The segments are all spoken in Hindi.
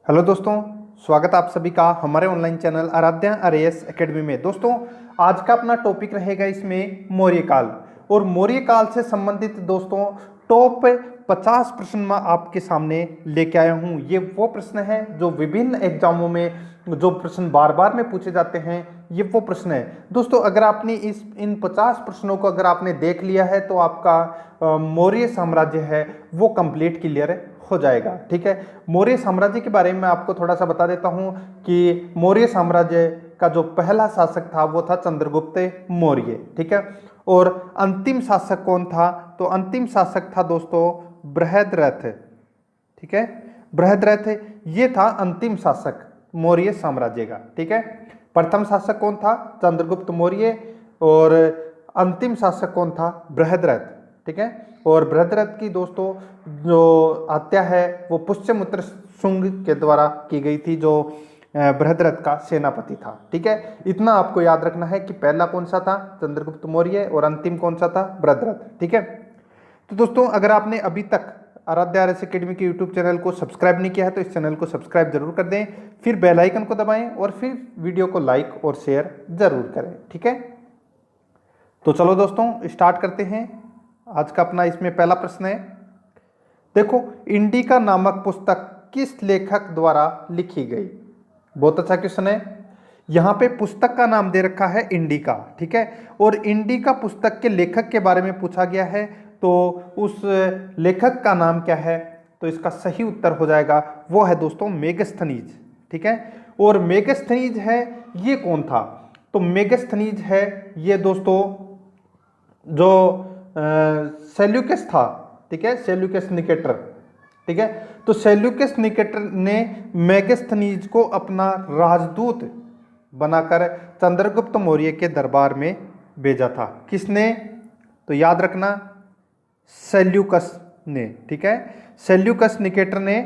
हेलो दोस्तों, स्वागत आप सभी का हमारे online channel Aaradhya RAS academy में। दोस्तों, आज का अपना टॉपिक रहेगा इसमें मौर्य काल। और मौर्य काल से संबंधित दोस्तों टॉप 50 प्रश्न मैं आपके सामने लेके आया हूँ। ये वो प्रश्न है जो विभिन्न एग्जामों में जो प्रश्न बार बार में पूछे जाते हैं, ये वो प्रश्न है। दोस्तों, अगर आपने इन 50 प्रश्नों को अगर आपने देख लिया है तो आपका मौर्य साम्राज्य है वो कंप्लीट क्लियर हो जाएगा। ठीक है, मौर्य साम्राज्य के बारे में मैं आपको थोड़ा सा बता देता हूं कि मौर्य साम्राज्य का जो पहला शासक था वो था चंद्रगुप्त मौर्य। ठीक है, और अंतिम शासक कौन था? तो अंतिम शासक था दोस्तों बृहद्रथ। ठीक है, बृहद्रथ ये था अंतिम शासक मौर्य साम्राज्य का। ठीक है, प्रथम शासक कौन था? चंद्रगुप्त मौर्य। और अंतिम शासक कौन था? बृहद्रथ। ठीक है, और बृहद्रथ की दोस्तों जो हत्या है वो पुष्यमित्र शुंग के द्वारा की गई थी, जो बृहद्रथ का सेनापति था। ठीक है, इतना आपको याद रखना है कि पहला कौन सा था? चंद्रगुप्त मौर्य, और अंतिम कौन सा था? बृहद्रथ। ठीक है, तो दोस्तों अगर आपने अभी तक आराध्या आरएस एकेडमी के यूट्यूब चैनल को सब्सक्राइब नहीं किया है तो इस चैनल को सब्सक्राइब जरूर कर दें, फिर बेल आइकन को दबाएं और फिर वीडियो को लाइक और शेयर जरूर करें। ठीक है, तो चलो दोस्तों स्टार्ट करते हैं। आज का अपना इसमें पहला प्रश्न है, देखो, इंडिका नामक पुस्तक किस लेखक द्वारा लिखी गई? बहुत अच्छा क्वेश्चन है। यहाँ पे पुस्तक का नाम दे रखा है इंडिका। ठीक है, और इंडिका पुस्तक के लेखक के बारे में पूछा गया है, तो उस लेखक का नाम क्या है? तो इसका सही उत्तर हो जाएगा वो है दोस्तों मेगस्थनीज। ठीक है, और मेगस्थनीज है ये कौन था? तो मेगस्थनीज है ये दोस्तों जो सेल्यूकस था। ठीक है, सेल्यूकस निकेटर। ठीक है, तो सेल्यूकस निकेटर ने मेगस्थनीज को अपना राजदूत बनाकर चंद्रगुप्त मौर्य के दरबार में भेजा था। किसने? तो याद रखना, सेल्यूकस ने। ठीक है, सेल्यूकस निकेटर ने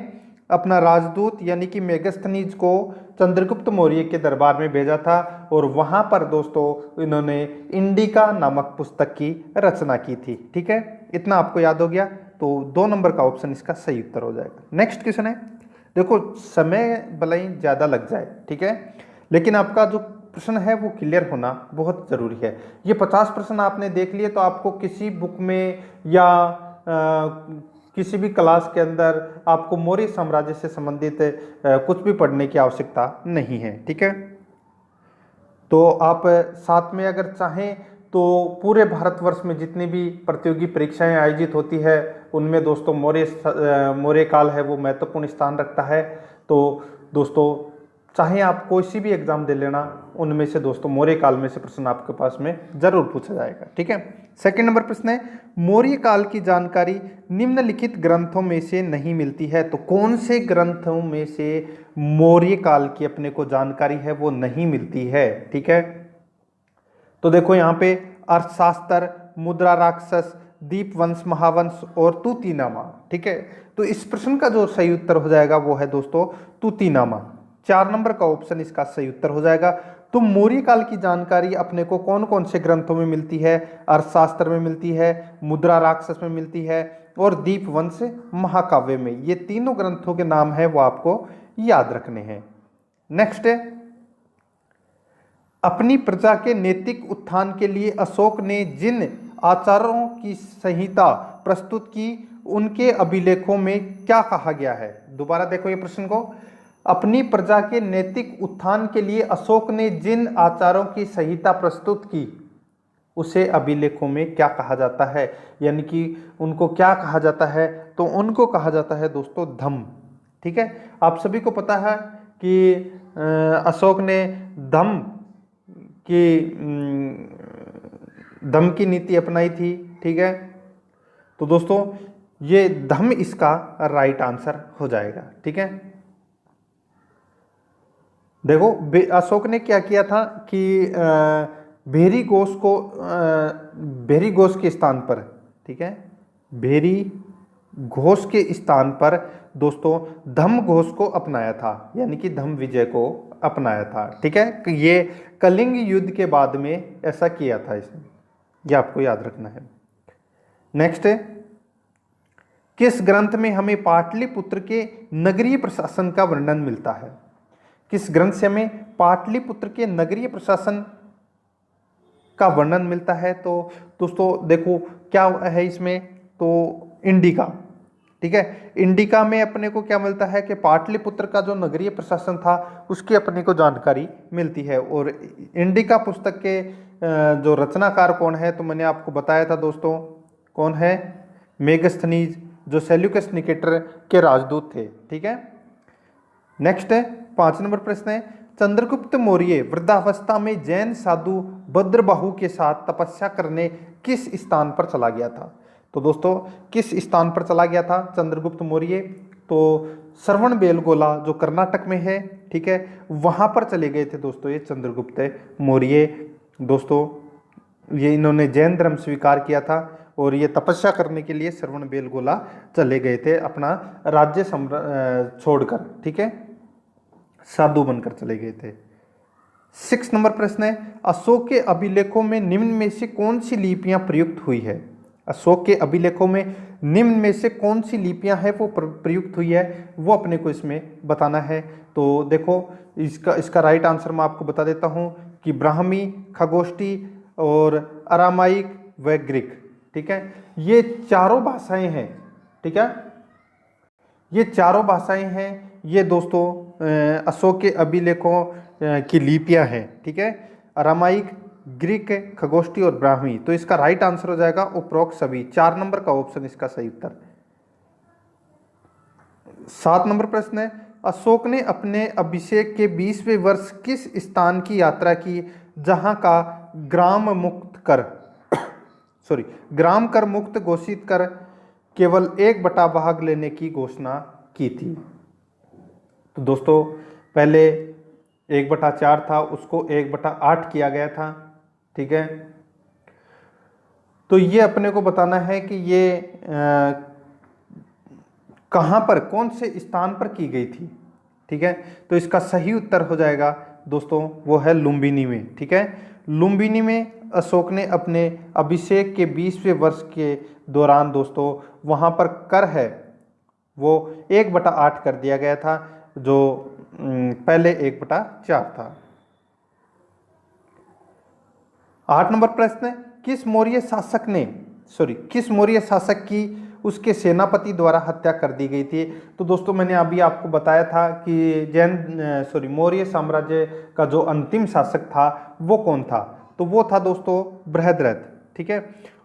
अपना राजदूत यानी कि मेगस्थनीज को चंद्रगुप्त मौर्य के दरबार में भेजा था, और वहां पर दोस्तों इन्होंने इंडिका नामक पुस्तक की रचना की थी। ठीक है, इतना आपको याद हो गया, तो 2 नंबर का ऑप्शन इसका सही उत्तर हो जाएगा। नेक्स्ट क्वेश्चन है, देखो समय भले ही ज्यादा लग जाए, ठीक है, लेकिन आपका जो प्रश्न है वो क्लियर होना बहुत जरूरी है। ये 50 प्रश्न आपने देख लिए तो आपको किसी बुक में या किसी भी क्लास के अंदर आपको मौर्य साम्राज्य से संबंधित कुछ भी पढ़ने की आवश्यकता नहीं है। ठीक है, तो आप साथ में अगर चाहें तो पूरे भारतवर्ष में जितनी भी प्रतियोगी परीक्षाएं आयोजित होती है उनमें दोस्तों मौर्य काल है वो महत्वपूर्ण स्थान रखता है। तो दोस्तों चाहे आप कोई सी भी एग्जाम दे लेना, उनमें से दोस्तों मौर्य काल में से प्रश्न आपके पास में जरूर पूछा जाएगा। ठीक है, सेकंड नंबर प्रश्न है, मौर्य काल की जानकारी निम्नलिखित ग्रंथों में से नहीं मिलती है। तो कौन से ग्रंथों में से मौर्य काल की अपने को जानकारी है वो नहीं मिलती है? ठीक है, तो देखो यहाँ पे अर्थशास्त्र, मुद्रा राक्षस, दीपवंश, महावंश और तूतीनामा। ठीक है, तो इस प्रश्न का जो सही उत्तर हो जाएगा वो है दोस्तों तूतीनामा। 4 नंबर का ऑप्शन इसका सही उत्तर हो जाएगा। तो मौर्य काल की जानकारी अपने को कौन कौन से ग्रंथों में मिलती है? अर्थशास्त्र में मिलती है, मुद्रा राक्षस में मिलती है, और दीपवंश महाकाव्य में। ये तीनों ग्रंथों के नाम है वो आपको याद रखने हैं। नेक्स्ट है, अपनी प्रजा के नैतिक उत्थान के लिए अशोक ने जिन आचारों की संहिता प्रस्तुत की उनके अभिलेखों में क्या कहा गया है? दोबारा देखो ये प्रश्न को, अपनी प्रजा के नैतिक उत्थान के लिए अशोक ने जिन आचारों की संहिता प्रस्तुत की उसे अभिलेखों में क्या कहा जाता है? यानी कि उनको क्या कहा जाता है? तो उनको कहा जाता है दोस्तों धम्म। ठीक है, आप सभी को पता है कि अशोक ने धम्म की नीति अपनाई थी। ठीक है, तो दोस्तों ये धम्म इसका राइट आंसर हो जाएगा। ठीक है, देखो अशोक ने क्या किया था कि भेरी घोष के स्थान पर, ठीक है, भेरी घोष के स्थान पर दोस्तों धम्म घोष को अपनाया था, यानी कि धम्म विजय को अपनाया था। ठीक है, ये कलिंग युद्ध के बाद में ऐसा किया था इसने, ये आपको याद रखना है। नेक्स्ट है, किस ग्रंथ में हमें पाटलिपुत्र के नगरीय प्रशासन का वर्णन मिलता है? किस ग्रंथ से हमें पाटलिपुत्र के नगरीय प्रशासन का वर्णन मिलता है? तो दोस्तों देखो क्या है इसमें, तो इंडिका। ठीक है, इंडिका में अपने को क्या मिलता है कि पाटलिपुत्र का जो नगरीय प्रशासन था उसकी अपने को जानकारी मिलती है। और इंडिका पुस्तक के जो रचनाकार कौन है, तो मैंने आपको बताया था दोस्तों, कौन है? मेगस्थनीज, जो सेल्यूकस निकेटर के राजदूत थे। ठीक है, नेक्स्ट है 5 नंबर प्रश्न है, चंद्रगुप्त मौर्य वृद्धावस्था में जैन साधु भद्रबाहु के साथ तपस्या करने किस स्थान पर चला गया था? तो दोस्तों किस स्थान पर चला गया था चंद्रगुप्त मौर्य? तो श्रवणबेलगोला जो कर्नाटक में है, ठीक है, वहां पर चले गए थे दोस्तों ये चंद्रगुप्त मौर्य। दोस्तों ये इन्होंने जैन धर्म स्वीकार किया था और ये तपस्या करने के लिए श्रवणबेलगोला चले गए थे, अपना राज्य छोड़कर। ठीक है, साधु बनकर चले गए थे। 6 नंबर प्रश्न है, अशोक के अभिलेखों में निम्न में से कौन सी लिपियां प्रयुक्त हुई है? अशोक के अभिलेखों में निम्न में से कौन सी लिपियां हैं वो प्रयुक्त हुई है, वो अपने को इसमें बताना है। तो देखो इसका राइट आंसर मैं आपको बता देता हूं कि ब्राह्मी, खगोष्ठी और अरामाइक व ग्रीक। ठीक है, ये चारों भाषाएं हैं। ठीक है, ये चारों भाषाएं हैं, ये दोस्तों अशोक के अभिलेखों की लिपियां हैं। ठीक है, अरामाइक, ग्रीक, खगोष्ठी और ब्राह्मी। तो इसका राइट आंसर हो जाएगा उपरोक्त सभी। 4 नंबर का ऑप्शन इसका सही उत्तर। 7 नंबर प्रश्न है, अशोक ने अपने अभिषेक के 20वें वर्ष किस स्थान की यात्रा की जहां का ग्राम कर मुक्त घोषित कर केवल 1/8 भाग लेने की घोषणा की थी? तो दोस्तों पहले 1/4 था, उसको 1/8 किया गया था। ठीक है, तो ये अपने को बताना है कि ये कहां पर, कौन से स्थान पर की गई थी। ठीक है, तो इसका सही उत्तर हो जाएगा दोस्तों, वो है लुम्बिनी में। ठीक है, लुम्बिनी में अशोक ने अपने अभिषेक के 20वें वर्ष के दौरान दोस्तों वहां पर कर है वो 1/8 कर दिया गया था, जो पहले 1/4 था। 8 नंबर प्रश्न, किस मौर्य शासक की उसके सेनापति द्वारा हत्या कर दी गई थी? तो दोस्तों मैंने अभी आपको बताया था कि मौर्य साम्राज्य का जो अंतिम शासक था वो कौन था? तो वो था दोस्तों बृहद्रथ। ठीक है,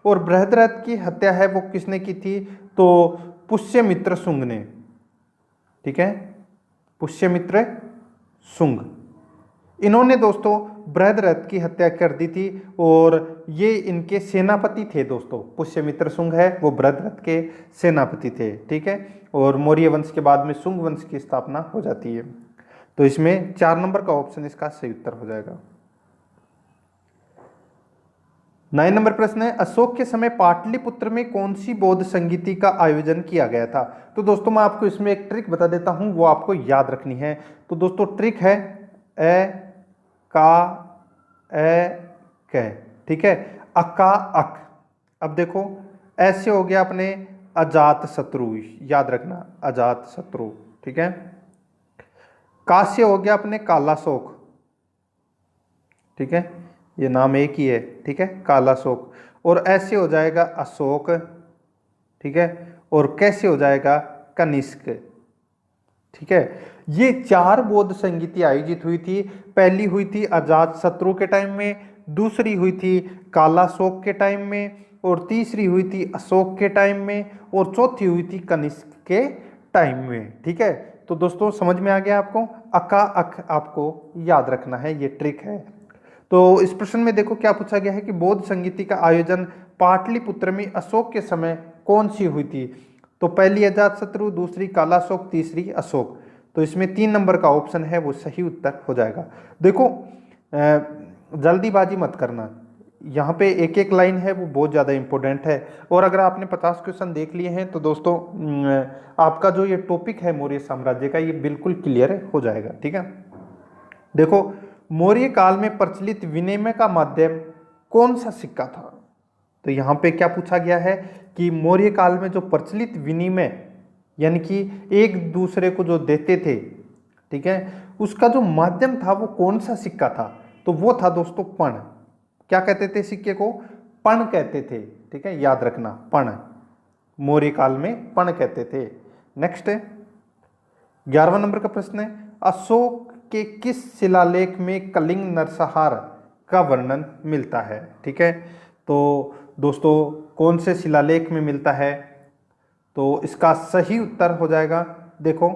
और बृहद्रथ की हत्या है वो किसने की थी? तो पुष्यमित्र शुंग ने। ठीक है, पुष्यमित्र शुंग, इन्होंने दोस्तों बृहद्रथ की हत्या कर दी थी और ये इनके सेनापति थे दोस्तों। पुष्यमित्र शुंग है वो बृहद्रथ के सेनापति थे। ठीक है, और मौर्य वंश के बाद में शुंग वंश की स्थापना हो जाती है। तो इसमें 4 नंबर का ऑप्शन इसका सही उत्तर हो जाएगा। 9 नंबर प्रश्न है, अशोक के समय पाटलिपुत्र में कौन सी बौद्ध संगीति का आयोजन किया गया था? तो दोस्तों मैं आपको इसमें एक ट्रिक बता देता हूं, वो आपको याद रखनी है। तो दोस्तों ट्रिक है ए का ए कै। ठीक है, अका अक। अब देखो ऐसे हो गया अपने अजात शत्रु, याद रखना अजात शत्रु। ठीक है, का से हो गया अपने कालाशोक। ठीक है, ये नाम एक ही है। ठीक है, कालाशोक। और ऐसे हो जाएगा अशोक। ठीक है, और कैसे हो जाएगा कनिष्क। ठीक है, ये 4 बौद्ध संगीति आयोजित हुई थी। पहली हुई थी अजात शत्रु के टाइम में, दूसरी हुई थी कालाशोक के टाइम में, और तीसरी हुई थी अशोक के टाइम में, और चौथी हुई थी कनिष्क के टाइम में। ठीक है, तो दोस्तों समझ में आ गया आपको? अका अक आपको याद रखना है, ये ट्रिक है। तो इस प्रश्न में देखो क्या पूछा गया है कि बौद्ध संगीति का आयोजन पाटलिपुत्र में अशोक के समय कौन सी हुई थी? तो पहली अजातशत्रु, दूसरी कालाशोक, तीसरी अशोक। तो इसमें 3 नंबर का ऑप्शन है वो सही उत्तर हो जाएगा। देखो जल्दीबाजी मत करना, यहाँ पे एक एक लाइन है वो बहुत ज़्यादा इंपॉर्टेंट है। और अगर आपने 50 क्वेश्चन देख लिए हैं तो दोस्तों आपका जो ये टॉपिक है मौर्य साम्राज्य का, ये बिल्कुल क्लियर हो जाएगा। ठीक है, देखो मौर्य काल में प्रचलित विनिमय का माध्यम कौन सा सिक्का था? तो यहाँ पे क्या पूछा गया है कि मौर्य काल में जो प्रचलित विनिमय यानी कि एक दूसरे को जो देते थे, ठीक है, उसका जो माध्यम था वो कौन सा सिक्का था? तो वो था दोस्तों पण। क्या कहते थे सिक्के को? पण कहते थे, ठीक है, याद रखना, पण। मौर्य काल में पण कहते थे। नेक्स्ट है 11वां नंबर का प्रश्न है, अशोक के किस शिलालेख में कलिंग नरसंहार का वर्णन मिलता है? ठीक है, तो दोस्तों कौन से शिलालेख में मिलता है? तो इसका सही उत्तर हो जाएगा, देखो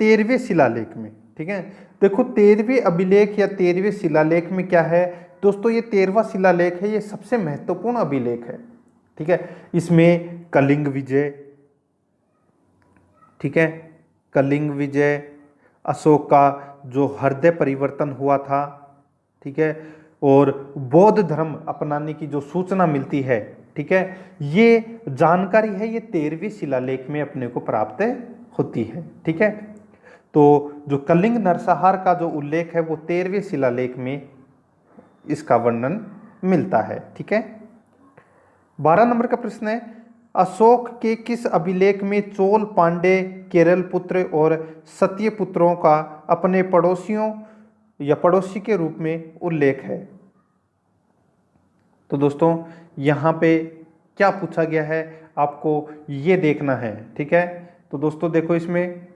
13वें शिलालेख में। ठीक है, देखो 13वें अभिलेख या 13वें शिलालेख में क्या है दोस्तों, ये 13वां शिलालेख है, ये सबसे महत्वपूर्ण अभिलेख है। ठीक है, इसमें कलिंग विजय, ठीक है, कलिंग विजय, अशोक का जो हृदय परिवर्तन हुआ था, ठीक है, और बौद्ध धर्म अपनाने की जो सूचना मिलती है, ठीक है, ये जानकारी है ये 13वें शिलालेख में अपने को प्राप्त होती है। ठीक है, तो जो कलिंग नरसंहार का जो उल्लेख है वो 13वें शिलालेख में इसका वर्णन मिलता है। ठीक है, 12 नंबर का प्रश्न है, अशोक के किस अभिलेख में चोल, पांडे, केरल पुत्र और सत्य पुत्रों का अपने पड़ोसियों या पड़ोसी के रूप में उल्लेख है? तो दोस्तों यहाँ पे क्या पूछा गया है आपको ये देखना है। ठीक है, तो दोस्तों देखो इसमें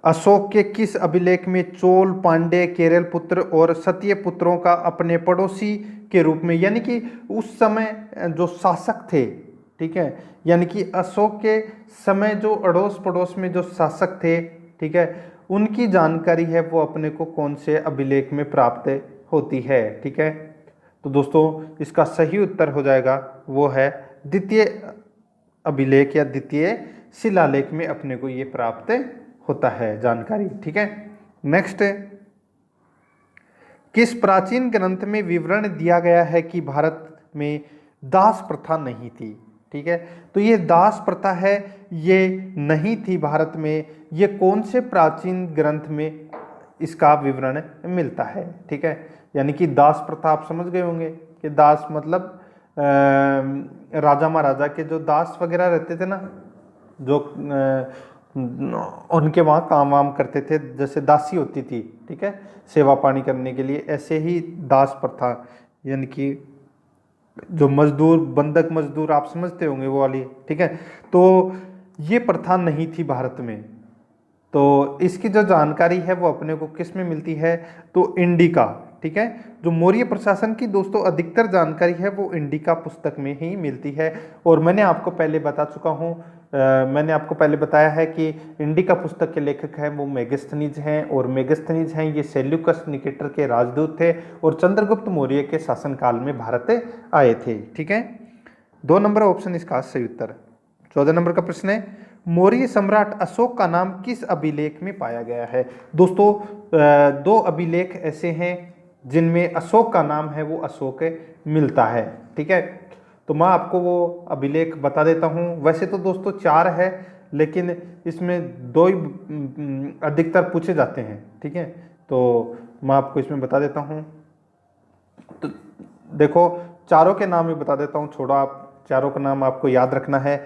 अशोक के किस अभिलेख में चोल, पांडे, केरल पुत्र और सत्य पुत्रों का अपने पड़ोसी के रूप में, यानी कि उस समय जो शासक थे, ठीक है, यानी कि अशोक के समय जो अड़ोस पड़ोस में जो शासक थे, ठीक है, उनकी जानकारी है वो अपने को कौन से अभिलेख में प्राप्त होती है? ठीक है, तो दोस्तों इसका सही उत्तर हो जाएगा वो है द्वितीय अभिलेख या द्वितीय शिलालेख में अपने को ये प्राप्त होता है जानकारी। ठीक है, नेक्स्ट, किस प्राचीन ग्रंथ में विवरण दिया गया है कि भारत में दास प्रथा नहीं थी? ठीक है, तो ये दास प्रथा है ये नहीं थी भारत में, ये कौन से प्राचीन ग्रंथ में इसका विवरण मिलता है? ठीक है, यानी कि दास प्रथा आप समझ गए होंगे कि दास मतलब राजा महाराजा के जो दास वगैरह रहते थे ना, जो उनके वहाँ काम वाम करते थे, जैसे दासी होती थी, ठीक है, सेवा पानी करने के लिए, ऐसे ही दास प्रथा यानी कि जो मजदूर, बंधक मजदूर आप समझते होंगे वो वाली। ठीक है, तो ये प्रथा नहीं थी भारत में। तो इसकी जो जानकारी है वो अपने को किस में मिलती है? तो इंडिका। ठीक है, जो मौर्य प्रशासन की दोस्तों अधिकतर जानकारी है वो इंडिका पुस्तक में ही मिलती है। और मैंने आपको पहले बता चुका हूँ, मैंने आपको पहले बताया है कि इंडिका पुस्तक के लेखक हैं वो मेगास्थनीज हैं, और मेगास्थनीज हैं ये सेल्यूकस निकेटर के राजदूत थे और चंद्रगुप्त मौर्य के शासनकाल में भारत आए थे। ठीक है, 2 नंबर ऑप्शन इसका सही उत्तर। 14 नंबर का प्रश्न है, मौर्य सम्राट अशोक का नाम किस अभिलेख में पाया गया है? दोस्तों 2 अभिलेख ऐसे हैं जिनमें अशोक का नाम है वो अशोक मिलता है। ठीक है, तो मैं आपको वो अभिलेख बता देता हूँ। वैसे तो दोस्तों 4 है, लेकिन इसमें 2 ही अधिकतर पूछे जाते हैं। ठीक है, तो मैं आपको इसमें बता देता हूँ। तो देखो चारों के नाम ही बता देता हूँ, छोड़ो आप चारों का नाम आपको याद रखना है।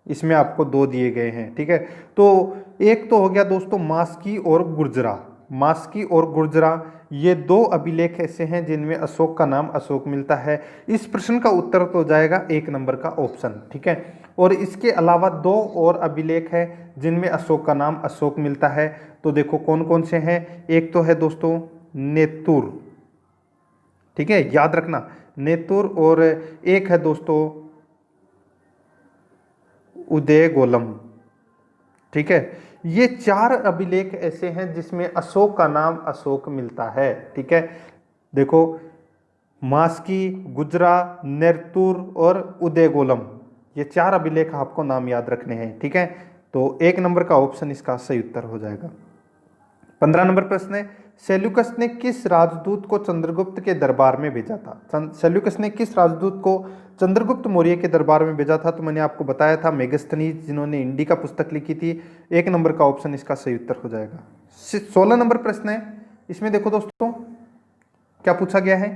इसमें आपको 2 दिए गए हैं। ठीक है, तो एक तो हो गया दोस्तों मास्की और गुर्जरा। मास्की और गुर्जरा ये 2 अभिलेख ऐसे हैं जिनमें अशोक का नाम अशोक मिलता है। इस प्रश्न का उत्तर तो जाएगा 1 नंबर का ऑप्शन। ठीक है, और इसके अलावा 2 और अभिलेख हैं जिनमें अशोक का नाम अशोक मिलता है। तो देखो कौन कौन से हैं। एक तो है दोस्तों नेतुर, ठीक है, याद रखना नेतुर, और एक है दोस्तों उदयगोलम। ठीक है, ये 4 अभिलेख ऐसे हैं जिसमें अशोक का नाम अशोक मिलता है। ठीक है, देखो मास्की, गुजरा, नेतुर और उदयगोलम, ये 4 अभिलेख आपको नाम याद रखने हैं। ठीक है, तो 1 नंबर का ऑप्शन इसका सही उत्तर हो जाएगा। 15 नंबर प्रश्न है, सेल्यूकस ने किस राजदूत को चंद्रगुप्त के दरबार में भेजा था? सेल्यूकस ने किस राजदूत को चंद्रगुप्त मौर्य के दरबार में भेजा था? तो मैंने आपको बताया था मेगास्थनीज, जिन्होंने इंडिका पुस्तक लिखी थी। 1 नंबर का ऑप्शन इसका सही उत्तर हो जाएगा। 16 नंबर प्रश्न है, इसमें देखो दोस्तों क्या पूछा गया है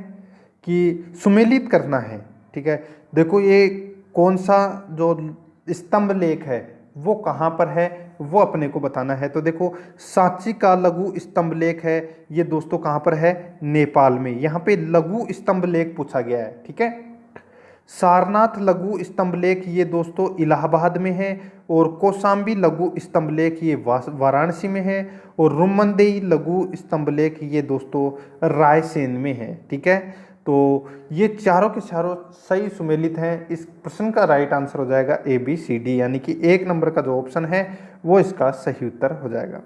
कि सुमेलित करना है। ठीक है, देखो ये कौन सा जो स्तंभ लेख है वो कहाँ पर है वो अपने को बताना है। तो देखो सांची का लघु स्तंभ लेख है, ये दोस्तों कहाँ पर है, नेपाल में। यहाँ पे लघु स्तंभ लेख पूछा गया है। ठीक है, सारनाथ लघु स्तंभ लेख ये दोस्तों इलाहाबाद में है, और कौशाम्बी लघु स्तंभ लेख ये वाराणसी में है, और रुमंदेई लघु स्तंभ लेख ये दोस्तों रायसेन में है। ठीक है, तो ये चारों के चारों सही सुमेलित हैं। इस प्रश्न का राइट आंसर हो जाएगा ए बी सी डी, यानी कि 1 नंबर का जो ऑप्शन है वो इसका सही उत्तर हो जाएगा।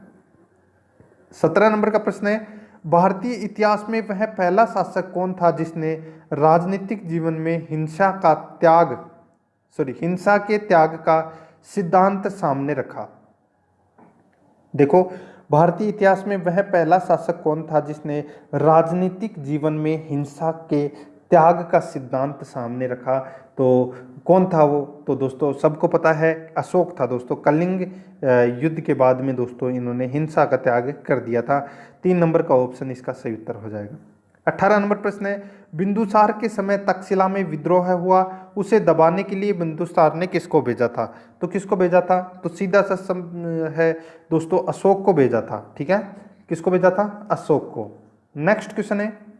17 नंबर का प्रश्न है, भारतीय इतिहास में वह पहला शासक कौन था जिसने राजनीतिक जीवन में हिंसा के त्याग का सिद्धांत सामने रखा। देखो भारतीय इतिहास में वह पहला शासक कौन था जिसने राजनीतिक जीवन में हिंसा के त्याग का सिद्धांत सामने रखा। तो कौन था वो, तो दोस्तों सबको पता है अशोक था दोस्तों। कलिंग युद्ध के बाद में दोस्तों इन्होंने हिंसा का त्याग कर दिया था। 3 नंबर का ऑप्शन इसका सही उत्तर हो जाएगा। 18 नंबर प्रश्न है, बिंदुसार के समय तक्षशिला में विद्रोह हुआ, उसे दबाने के लिए बिंदुसार ने किसको भेजा था। तो किसको भेजा था, तो सीधा सा है दोस्तों अशोक को भेजा था। ठीक है, किसको भेजा था, अशोक को। नेक्स्ट क्वेश्चन है,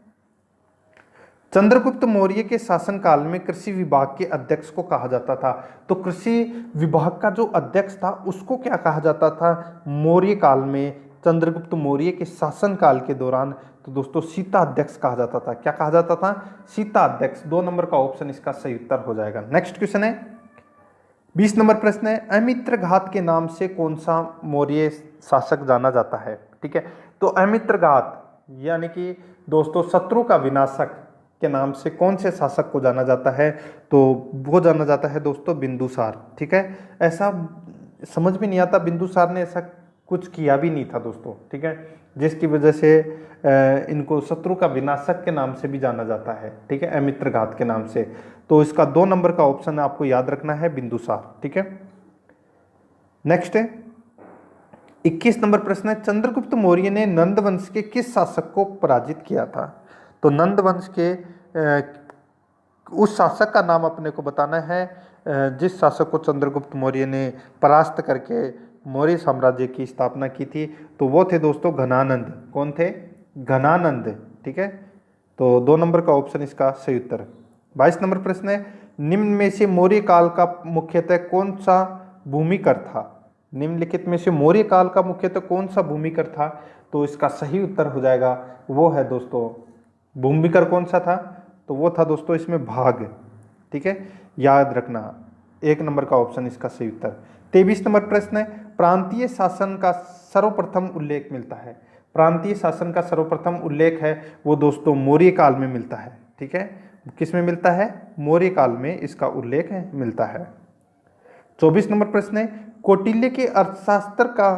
चंद्रगुप्त मौर्य के शासनकाल में कृषि विभाग के अध्यक्ष को कहा जाता था। तो कृषि विभाग का जो अध्यक्ष था उसको क्या कहा जाता था मौर्य काल में, चंद्रगुप्त मौर्य के शासनकाल के दौरान, तो दोस्तों सीता अध्यक्ष कहा जाता था। क्या कहा जाता था, सीता अध्यक्ष। 2 नंबर का ऑप्शन इसका सही उत्तर हो जाएगा। नेक्स्ट क्वेश्चन है, 20 नंबर प्रश्न है, अमित्र घात के नाम से कौन सा मौर्य शासक जाना जाता है। ठीक है, तो अमित्र घात यानी कि दोस्तों शत्रु का विनाशक के नाम से कौन से शासक को जाना जाता है, तो वो जाना जाता है दोस्तों बिंदुसार। ठीक है, ऐसा समझ में नहीं आता, बिंदुसार ने ऐसा कुछ किया भी नहीं था दोस्तों। ठीक है, जिसकी वजह से इनको शत्रु का विनाशक के नाम से भी जाना जाता है। ठीक है, अमित्र घात के नाम से। तो इसका 2 नंबर का ऑप्शन आपको याद रखना है बिंदुसार। ठीक है, नेक्स्ट है 21 नंबर प्रश्न है, चंद्रगुप्त मौर्य ने नंद वंश के किस शासक को पराजित किया था। तो नंद वंश के उस शासक का नाम अपने को बताना है जिस शासक को चंद्रगुप्त मौर्य ने परास्त करके मौर्य साम्राज्य की स्थापना की थी। तो वो थे दोस्तों घनानंद। कौन थे, घनानंद। ठीक है, तो 2 नंबर का ऑप्शन इसका सही उत्तर। 22 नंबर प्रश्न है, निम्न में से मौर्य काल का मुख्यतः कौन सा भूमिकर था। निम्नलिखित में से मौर्य काल का मुख्यतः कौन सा भूमिकर था, तो इसका सही उत्तर हो जाएगा वो है दोस्तों, भूमिकर कौन सा था, तो वो था दोस्तों इसमें भाग। ठीक है, याद रखना 1 नंबर का ऑप्शन इसका सही उत्तर। 23 नंबर प्रश्न है, प्रांतीय शासन का सर्वप्रथम उल्लेख मिलता है। प्रांतीय शासन का सर्वप्रथम उल्लेख है वो दोस्तों मौर्य काल में मिलता है। ठीक है, किस में मिलता है, मौर्य काल में इसका उल्लेख मिलता है। 24 नंबर प्रश्न है, कौटिल्य के अर्थशास्त्र का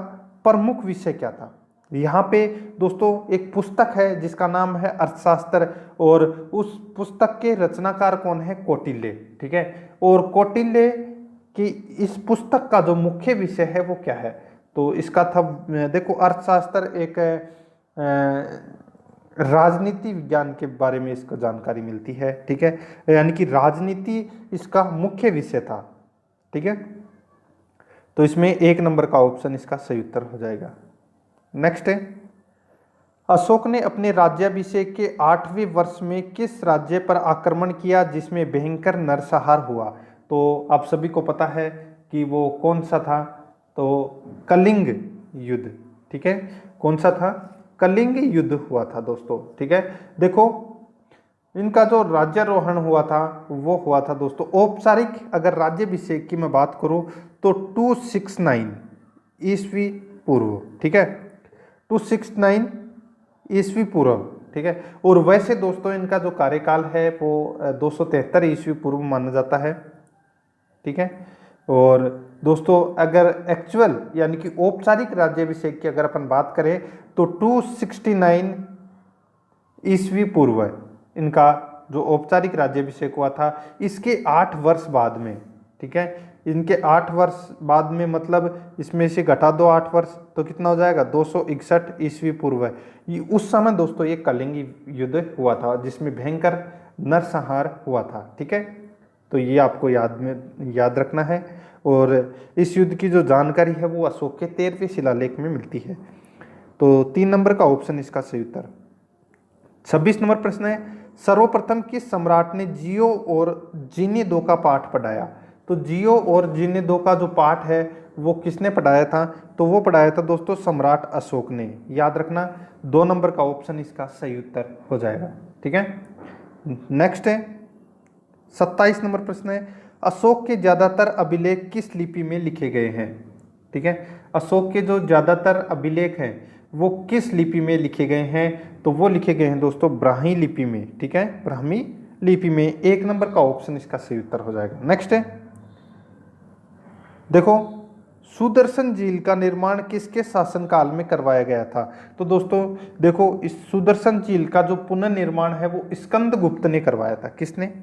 प्रमुख विषय क्या था। यहाँ पे दोस्तों एक पुस्तक है जिसका नाम है अर्थशास्त्र, और उस पुस्तक के रचनाकार कौन है, कौटिल्य। ठीक है, और कौटिल्य की इस पुस्तक का जो मुख्य विषय है वो क्या है, तो इसका था देखो अर्थशास्त्र एक राजनीति विज्ञान के बारे में इसको जानकारी मिलती है। ठीक है, यानी कि राजनीति इसका मुख्य विषय था। ठीक है, तो इसमें 1 नंबर का ऑप्शन इसका सही उत्तर हो जाएगा। नेक्स्ट है, अशोक ने अपने राज्याभिषेक के 8वें वर्ष में किस राज्य पर आक्रमण किया जिसमें भयंकर नरसंहार हुआ। तो आप सभी को पता है कि वो कौन सा था, तो कलिंग युद्ध। ठीक है, कौन सा था, कलिंग युद्ध हुआ था दोस्तों। ठीक है, देखो इनका जो राज्यारोहण हुआ था वो हुआ था दोस्तों औपचारिक, अगर राज्याभिषेक की मैं बात करूं तो 269 ईस्वी पूर्व। ठीक है, 269 ईस्वी पूर्व। ठीक है, और वैसे दोस्तों इनका जो कार्यकाल है वो 273 ईस्वी पूर्व माना जाता है। ठीक है, और दोस्तों अगर एक्चुअल यानी कि औपचारिक राज्याभिषेक की अगर अपन बात करें तो 269 ईस्वी पूर्व इनका जो औपचारिक राज्याभिषेक हुआ था, इसके 8 वर्ष बाद में। ठीक है, इनके 8 वर्ष बाद में, मतलब इसमें से घटा दो 8 वर्ष, तो कितना हो जाएगा 261 ईस्वी पूर्व। उस समय दोस्तों ये कलिंग युद्ध हुआ था जिसमें भयंकर नरसंहार हुआ था। ठीक है, तो ये आपको याद रखना है। और इस युद्ध की जो जानकारी है वो अशोक के 13वें शिलालेख में मिलती है। तो 3 नंबर का ऑप्शन इसका सही उत्तर। 26 नंबर प्रश्न है, सर्वप्रथम किस सम्राट ने जियो और जीने दो का पाठ पढ़ाया? तो जियो और जीने दो का जो पाठ है वो किसने पढ़ाया था? तो वो पढ़ाया था दोस्तों सम्राट अशोक ने। याद रखना 2 नंबर का ऑप्शन इसका सही उत्तर हो जाएगा। ठीक है, नेक्स्ट है 27 नंबर प्रश्न है, अशोक के ज्यादातर अभिलेख किस लिपि में लिखे गए हैं? ठीक है, अशोक के जो ज्यादातर अभिलेख हैं वो किस लिपि में लिखे गए हैं? तो वो लिखे गए हैं दोस्तों ब्राह्मी लिपि में। ठीक है, ब्राह्मी लिपि में। 1 नंबर का ऑप्शन इसका सही उत्तर हो जाएगा। नेक्स्ट है, देखो सुदर्शन झील का निर्माण किसके शासनकाल में करवाया गया था? तो दोस्तों देखो, इस सुदर्शन झील का जो पुनर्निर्माण है वो स्कंदगुप्त ने करवाया था। किसने?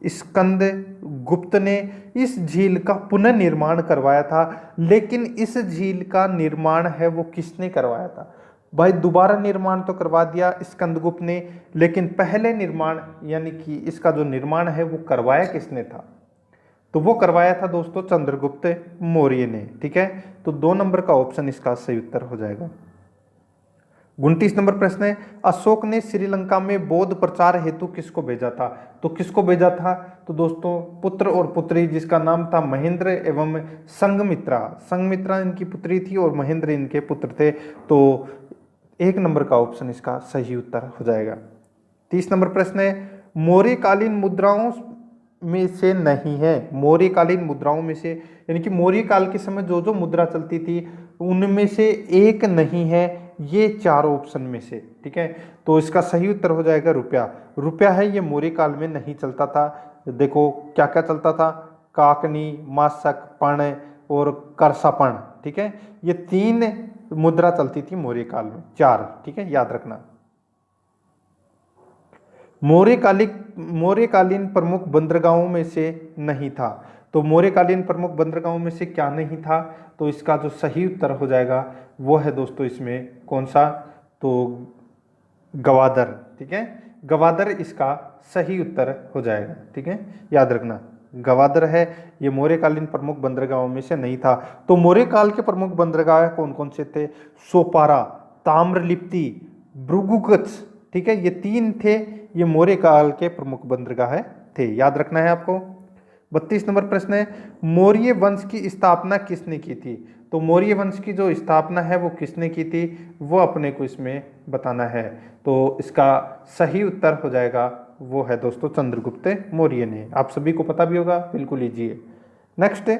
स्कंदगुप्त ने इस झील का पुनर्निर्माण करवाया था। लेकिन इस झील का निर्माण है वो किसने करवाया था? भाई दोबारा निर्माण तो करवा दिया स्कंदगुप्त ने, लेकिन पहले निर्माण यानी कि इसका जो निर्माण है वो करवाया किसने था? तो वो करवाया था दोस्तों चंद्रगुप्त मौर्य ने। ठीक है, तो 2 नंबर का ऑप्शन इसका सही उत्तर हो जाएगा। 29 नंबर प्रश्न है, अशोक ने श्रीलंका में बौद्ध प्रचार हेतु किसको भेजा था? तो किसको भेजा था? तो दोस्तों पुत्र और पुत्री, जिसका नाम था महेंद्र एवं संघमित्रा। संघमित्रा इनकी पुत्री थी और महेंद्र इनके पुत्र थे। तो 1 नंबर का ऑप्शन इसका सही उत्तर हो जाएगा। 30 नंबर प्रश्न है, मौर्यकालीन मुद्राओं में से नहीं है। मौर्यकालीन मुद्राओं में से यानी कि मौर्य काल के समय जो जो मुद्रा चलती थी उनमें से एक नहीं है ये 4 ऑप्शन में से। ठीक है, तो इसका सही उत्तर हो जाएगा रुपया। रुपया है ये मौर्य काल में नहीं चलता था। देखो क्या क्या चलता था, काकनी, मासक, पण और करसापण। ठीक है, ये 3 मुद्रा चलती थी मौर्य काल में, 4। ठीक है, याद रखना। मौर्यकालीन प्रमुख बंदरगाहों में से नहीं था। तो मौर्यकालीन प्रमुख बंदरगाहों में से क्या नहीं था? तो इसका जो सही उत्तर हो जाएगा वो है दोस्तों इसमें कौन सा? तो गवादर। ठीक है, गवादर इसका सही उत्तर हो जाएगा। ठीक है, याद रखना गवादर है ये मौर्यकालीन प्रमुख बंदरगाहों में से नहीं था। तो मौर्य काल के प्रमुख बंदरगाह कौन कौन से थे? सोपारा, ताम्रलिप्ति, भृगुकुच। ठीक है, ये 3 थे, ये मौर्य काल के प्रमुख बंदरगाह थे। याद रखना है आपको। 32 नंबर प्रश्न है, मौर्य वंश की स्थापना किसने की थी? तो मौर्य वंश की जो स्थापना है वो किसने की थी वो अपने को इसमें बताना है। तो इसका सही उत्तर हो जाएगा वो है दोस्तों चंद्रगुप्त मौर्य ने। आप सभी को पता भी होगा, बिल्कुल इजी है। नेक्स्ट है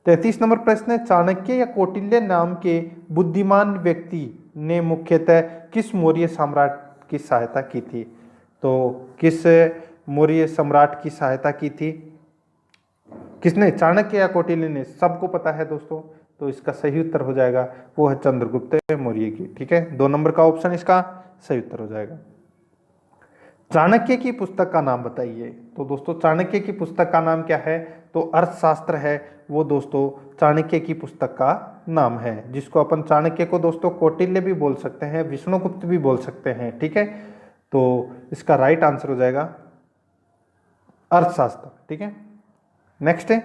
33 नंबर प्रश्न है, चाणक्य या कौटिल्य नाम के बुद्धिमान व्यक्ति ने मुख्यतः किस मौर्य सम्राट की सहायता की थी? तो किस मौर्य सम्राट की सहायता की थी? किसने? चाणक्य या कौटिल्य ने? सबको पता है दोस्तों, तो इसका सही उत्तर हो जाएगा वो है चंद्रगुप्त मौर्य की। ठीक है, 2 नंबर का ऑप्शन इसका सही उत्तर हो जाएगा। चाणक्य की पुस्तक का नाम बताइए। तो दोस्तों चाणक्य की पुस्तक का नाम क्या है? तो अर्थशास्त्र है वो दोस्तों चाणक्य की पुस्तक का नाम है, जिसको अपन चाणक्य को दोस्तों कौटिल्य भी बोल सकते हैं, विष्णुगुप्त भी बोल सकते हैं। ठीक है, तो इसका राइट आंसर हो जाएगा अर्थशास्त्र। ठीक है, नेक्स्ट है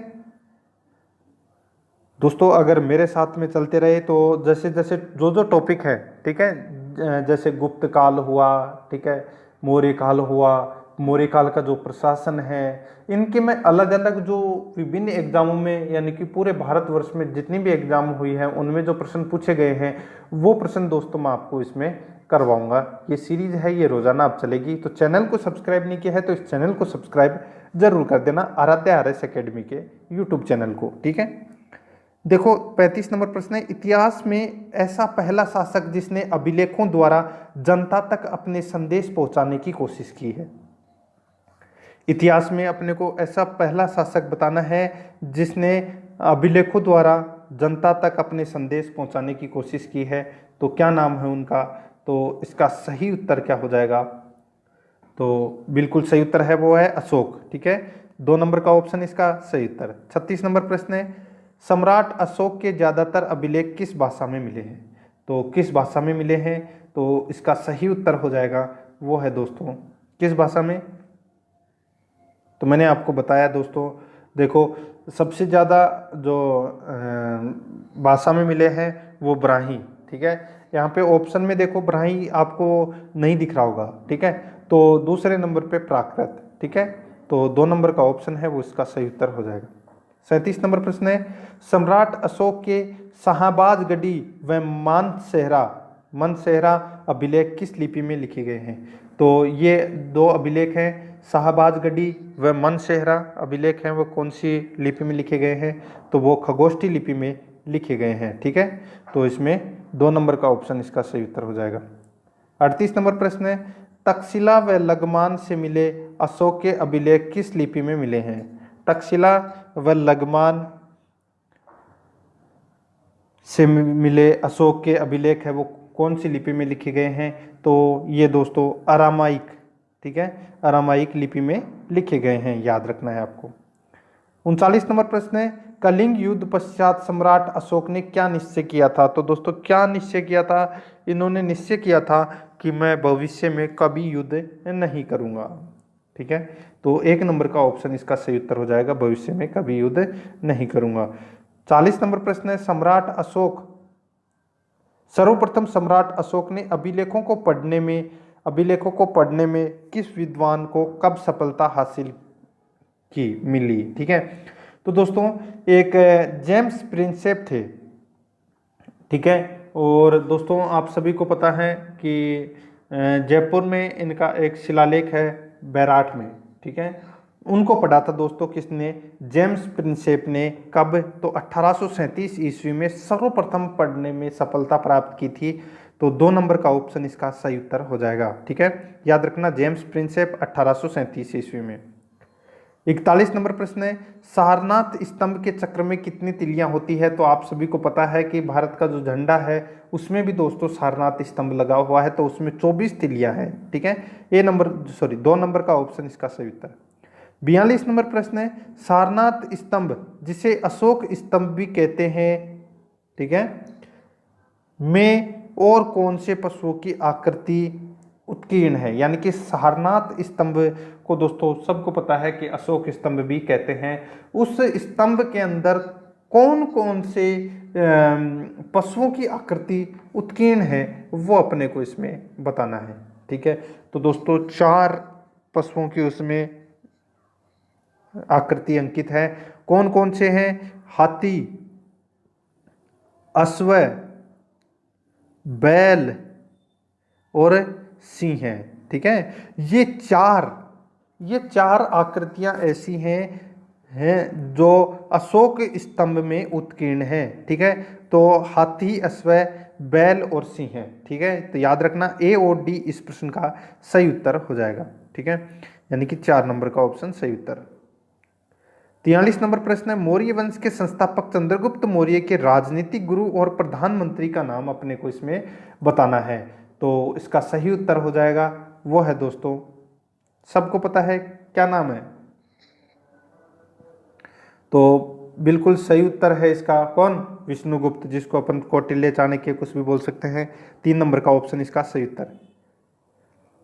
दोस्तों, अगर मेरे साथ में चलते रहे तो जैसे जैसे जो जो टॉपिक है, ठीक है, जैसे गुप्त काल हुआ, ठीक है, मौर्य काल हुआ, मौर्य काल का जो प्रशासन है, इनके मैं अलग अलग जो विभिन्न एग्जामों में यानी कि पूरे भारतवर्ष में जितनी भी एग्जाम हुई है उनमें जो प्रश्न पूछे गए हैं वो प्रश्न दोस्तों मैं आपको इसमें करवाऊंगा। ये सीरीज है, ये रोजाना अब चलेगी। तो चैनल को सब्सक्राइब नहीं किया है तो इस चैनल को सब्सक्राइब जरूर कर देना, आराध्या आरएस एकेडमी के यूट्यूब चैनल को। ठीक है, देखो 35 नंबर प्रश्न है, इतिहास में ऐसा पहला शासक जिसने अभिलेखों द्वारा जनता तक अपने संदेश पहुंचाने की कोशिश की है। इतिहास में अपने को ऐसा पहला शासक बताना है जिसने अभिलेखों द्वारा जनता तक अपने संदेश पहुंचाने की कोशिश की है। तो क्या नाम है उनका? तो इसका सही उत्तर क्या हो जाएगा? तो बिल्कुल सही उत्तर है वो है अशोक। ठीक है, 2 नंबर का ऑप्शन इसका सही उत्तर। 36 नंबर प्रश्न है, सम्राट अशोक के ज्यादातर अभिलेख किस भाषा में मिले हैं? तो किस भाषा में मिले हैं? तो इसका सही उत्तर हो जाएगा वो है दोस्तों किस भाषा में? तो मैंने आपको बताया दोस्तों, देखो सबसे ज़्यादा जो भाषा में मिले हैं वो ब्राह्मी, ठीक है। यहाँ पे ऑप्शन में देखो ब्राह्मी आपको नहीं दिख रहा होगा, ठीक है। तो दूसरे नंबर पे प्राकृत, ठीक है। तो 2 नंबर का ऑप्शन है वो इसका सही उत्तर हो जाएगा। 37 नंबर प्रश्न है, सम्राट अशोक के शाहबाजगढ़ी व मानसेहरा अभिलेख किस लिपि में लिखे गए हैं? तो ये 2 अभिलेख हैं, शाहबाजगढ़ी व मानसेहरा अभिलेख हैं, वो कौन सी लिपि में लिखे गए हैं? तो वो खगोष्ठी लिपि में लिखे गए हैं, ठीक है। तो इसमें 2 नंबर का ऑप्शन इसका सही उत्तर हो जाएगा। 38 नंबर प्रश्न है, तक्षशिला व लग्मान से मिले अशोक के अभिलेख किस लिपि में मिले हैं? तक्षशिला व लग्मान से मिले अशोक के अभिलेख है वो कौन सी लिपि में लिखे गए हैं? तो ये दोस्तों अरामाइक, ठीक है, अरामाइक लिपि में लिखे गए हैं, याद रखना है आपको। 39 नंबर प्रश्न है, कलिंग युद्ध पश्चात सम्राट अशोक ने क्या निश्चय किया था? तो दोस्तों क्या निश्चय किया था? इन्होंने निश्चय किया था कि मैं भविष्य में कभी युद्ध नहीं करूंगा, ठीक है। तो 1 नंबर का ऑप्शन इसका सही उत्तर हो जाएगा, भविष्य में कभी युद्ध नहीं करूंगा। 40 नंबर प्रश्न है, सर्वप्रथम सम्राट अशोक ने अभिलेखों को पढ़ने में किस विद्वान को कब सफलता हासिल की मिली, ठीक है। तो दोस्तों एक जेम्स प्रिंसेप थे, ठीक है। और दोस्तों आप सभी को पता है कि जयपुर में इनका एक शिलालेख है बैराठ में, ठीक है। उनको पढ़ा था दोस्तों किसने? जेम्स प्रिंसेप ने। कब? तो 1837 ईस्वी में सर्वप्रथम पढ़ने में सफलता प्राप्त की थी। तो 2 नंबर का ऑप्शन इसका सही उत्तर हो जाएगा, ठीक है। याद रखना जेम्स प्रिंसेप 1837 ईस्वी में। 41 नंबर प्रश्न है, सारनाथ स्तंभ के चक्र में कितनी तिलियां होती है? तो आप सभी को पता है कि भारत का जो झंडा है उसमें भी दोस्तों सारनाथ स्तंभ लगा हुआ है, तो उसमें 24 तिलियां हैं, ठीक है। 2 नंबर का ऑप्शन इसका सही उत्तर। 42 नंबर प्रश्न है, सारनाथ स्तंभ जिसे अशोक स्तंभ भी कहते हैं, ठीक है, में और कौन से पशुओं की आकृति उत्कीर्ण है? यानी कि सारनाथ स्तंभ को दोस्तों सबको पता है कि अशोक स्तंभ भी कहते हैं। उस स्तंभ के अंदर कौन कौन से पशुओं की आकृति उत्कीर्ण है वो अपने को इसमें बताना है, ठीक है। तो दोस्तों 4 पशुओं की उसमें आकृति अंकित है। कौन कौन से हैं? हाथी, अश्व, बैल और सिंह है, ठीक है। ये चार आकृतियां ऐसी हैं जो अशोक स्तंभ में उत्कीर्ण है, ठीक है। तो हाथी, अश्व, बैल और सिंह है, ठीक है। तो याद रखना ए और डी इस प्रश्न का सही उत्तर हो जाएगा, ठीक है। यानी कि 4 नंबर का ऑप्शन सही उत्तर। 43 नंबर प्रश्न है, मौर्य वंश के संस्थापक चंद्रगुप्त मौर्य के राजनीतिक गुरु और प्रधानमंत्री का नाम अपने को इसमें बताना है। तो इसका सही उत्तर हो जाएगा वो है दोस्तों, सबको पता है क्या नाम है? तो बिल्कुल सही उत्तर है इसका कौन? विष्णुगुप्त, जिसको अपन कौटिल्य, चाणक्य कुछ भी बोल सकते हैं। 3 नंबर का ऑप्शन इसका सही उत्तर है।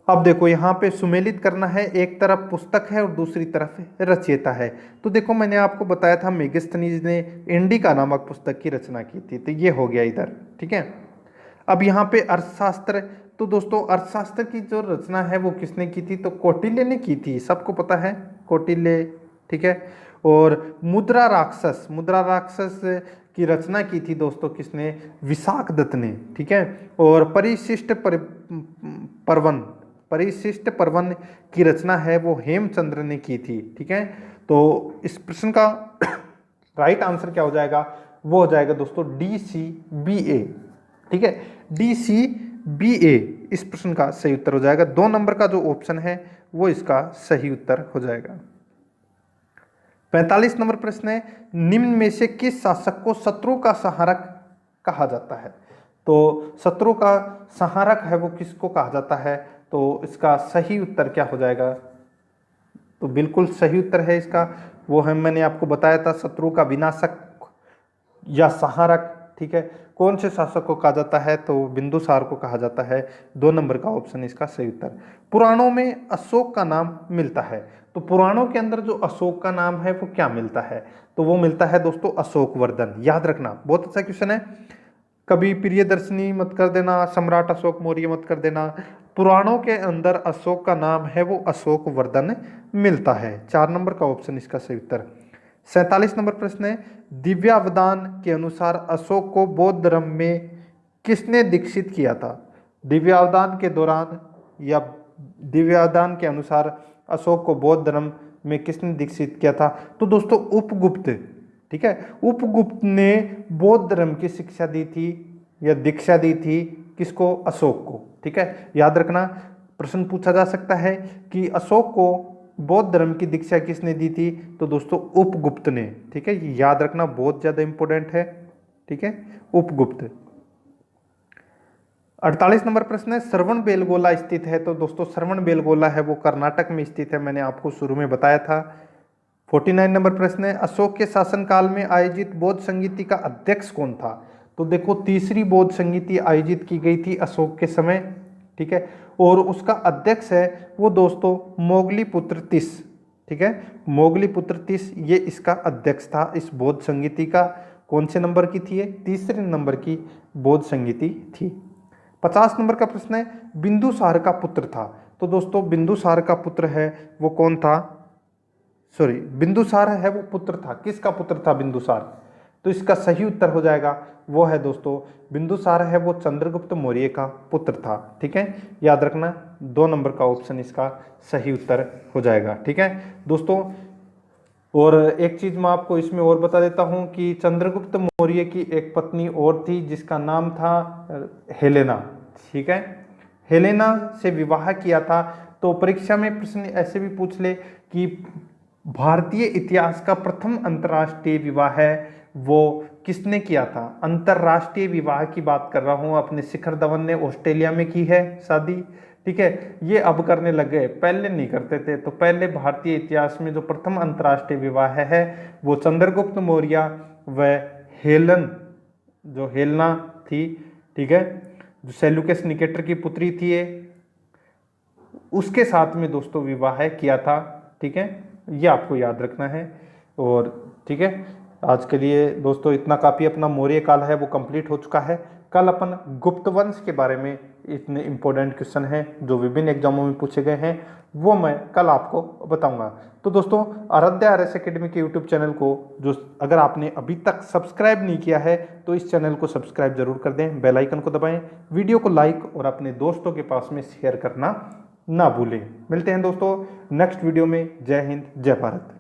अब देखो यहाँ पे सुमेलित करना है, एक तरफ पुस्तक है और दूसरी तरफ रचयिता है। तो देखो मैंने आपको बताया था मेगास्थनीज ने इंडिका नामक पुस्तक की रचना की थी, तो ये हो गया इधर, ठीक है। अब यहाँ पे अर्थशास्त्र, तो दोस्तों अर्थशास्त्र की जो रचना है वो किसने की थी? तो कौटिल्य ने की थी, सबको पता है कौटिल्य, ठीक है। और मुद्रा राक्षस की रचना की थी दोस्तों किसने? विशाख दत्त ने, ठीक है। और परिशिष्ट पर्वन की रचना है वो हेमचंद्र ने की थी, ठीक है। तो इस प्रश्न का राइट आंसर क्या हो जाएगा? वो हो जाएगा दोस्तों DCBA, ठीक है। DCBA इस प्रश्न का सही उत्तर हो जाएगा। 2 नंबर का जो ऑप्शन है वो इसका सही उत्तर हो जाएगा। 45 नंबर प्रश्न है, निम्न में से किस शासक को शत्रु का संहारक कहा जाता है? तो शत्रु का संहारक है वो किसको कहा जाता है? तो इसका सही उत्तर क्या हो जाएगा? तो बिल्कुल सही उत्तर है इसका, वो है मैंने आपको बताया था, शत्रु का विनाशक या संहारक। ठीक है, कौन से शासक को कहा जाता है, तो बिंदुसार को कहा जाता है। 2 नंबर का ऑप्शन इसका सही उत्तर। पुराणों में अशोक का नाम मिलता है, तो पुराणों के अंदर जो अशोक का नाम है वो क्या मिलता है, तो वो मिलता है दोस्तों अशोक वर्धन। याद रखना, बहुत अच्छा क्वेश्चन है, कभी प्रियदर्शनी मत कर देना, सम्राट अशोक मौर्य मत कर देना। पुराणों के अंदर अशोक का नाम है वो अशोक वर्धन मिलता है। 4 नंबर का ऑप्शन इसका सही उत्तर। 47 नंबर प्रश्न है, दिव्यावदान के अनुसार अशोक को बौद्ध धर्म में किसने दीक्षित किया था। दिव्यावदान के दौरान या दिव्यावदान के अनुसार अशोक को बौद्ध धर्म में किसने दीक्षित किया था, तो दोस्तों उपगुप्त। ठीक है, उपगुप्त ने बौद्ध धर्म की शिक्षा दी थी या दीक्षा दी थी, किसको, अशोक को। ठीक है, याद रखना, प्रश्न पूछा जा सकता है कि अशोक को बौद्ध धर्म की दीक्षा किसने दी थी, तो दोस्तों उपगुप्त ने। ठीक है, ये याद रखना, बहुत ज्यादा इंपॉर्टेंट है। ठीक है, उपगुप्त। 48 नंबर प्रश्न है, श्रवण बेलगोला स्थित है, तो दोस्तों श्रवण बेलगोला है वो कर्नाटक में स्थित है, मैंने आपको शुरू में बताया था। 49 नंबर प्रश्न है, अशोक के शासनकाल में आयोजित बौद्ध संगीति का अध्यक्ष कौन था, तो देखो तीसरी बौद्ध संगीति आयोजित की गई थी अशोक के समय। ठीक है, और उसका अध्यक्ष है वो दोस्तों मोगलीपुत्र तीस। ठीक है, मोगलीपुत्र तीस ये इसका अध्यक्ष था इस बौद्ध संगीति का। कौन से नंबर की थी ये, तीसरे नंबर की बौद्ध संगीति थी। 50 नंबर का प्रश्न है, बिंदुसार का पुत्र था, तो दोस्तों बिंदुसार का पुत्र है वो कौन था, सॉरी बिंदुसार है वो पुत्र था, किसका पुत्र था बिंदुसार, तो इसका सही उत्तर हो जाएगा वो है दोस्तों बिंदुसार है वो चंद्रगुप्त मौर्य का पुत्र था। ठीक है, याद रखना, 2 नंबर का ऑप्शन इसका सही उत्तर हो जाएगा। ठीक है दोस्तों, और एक चीज मैं आपको इसमें और बता देता हूं कि चंद्रगुप्त मौर्य की एक पत्नी और थी जिसका नाम था हेलेना। ठीक है, हेलेना से विवाह किया था। तो परीक्षा में प्रश्न ऐसे भी पूछ ले कि भारतीय इतिहास का प्रथम अंतर्राष्ट्रीय विवाह है वो किसने किया था। अंतर्राष्ट्रीय विवाह की बात कर रहा हूं, अपने शिखर धवन ने ऑस्ट्रेलिया में की है शादी। ठीक है, ये अब करने लगे, पहले नहीं करते थे। तो पहले भारतीय इतिहास में जो प्रथम अंतर्राष्ट्रीय विवाह है वो चंद्रगुप्त मौर्य व हेलन, जो हेलना थी, ठीक है, जो सेल्यूकस निकेटर की पुत्री थी, उसके साथ में दोस्तों विवाह किया था। ठीक है, ये आपको याद रखना है। और ठीक है, आज के लिए दोस्तों इतना काफ़ी, अपना मौर्य काल है वो कंप्लीट हो चुका है। कल अपन गुप्त वंश के बारे में इतने इंपॉर्टेंट क्वेश्चन हैं जो विभिन्न एग्जामों में पूछे गए हैं वो मैं कल आपको बताऊंगा। तो दोस्तों आराध्या आरएस एकेडमी के यूट्यूब चैनल को जो अगर आपने अभी तक सब्सक्राइब नहीं किया है तो इस चैनल को सब्सक्राइब जरूर कर दें, बेल आइकन को दबाएं, वीडियो को लाइक और अपने दोस्तों के पास में शेयर करना ना भूलें। मिलते हैं दोस्तों नेक्स्ट वीडियो में। जय हिंद, जय भारत।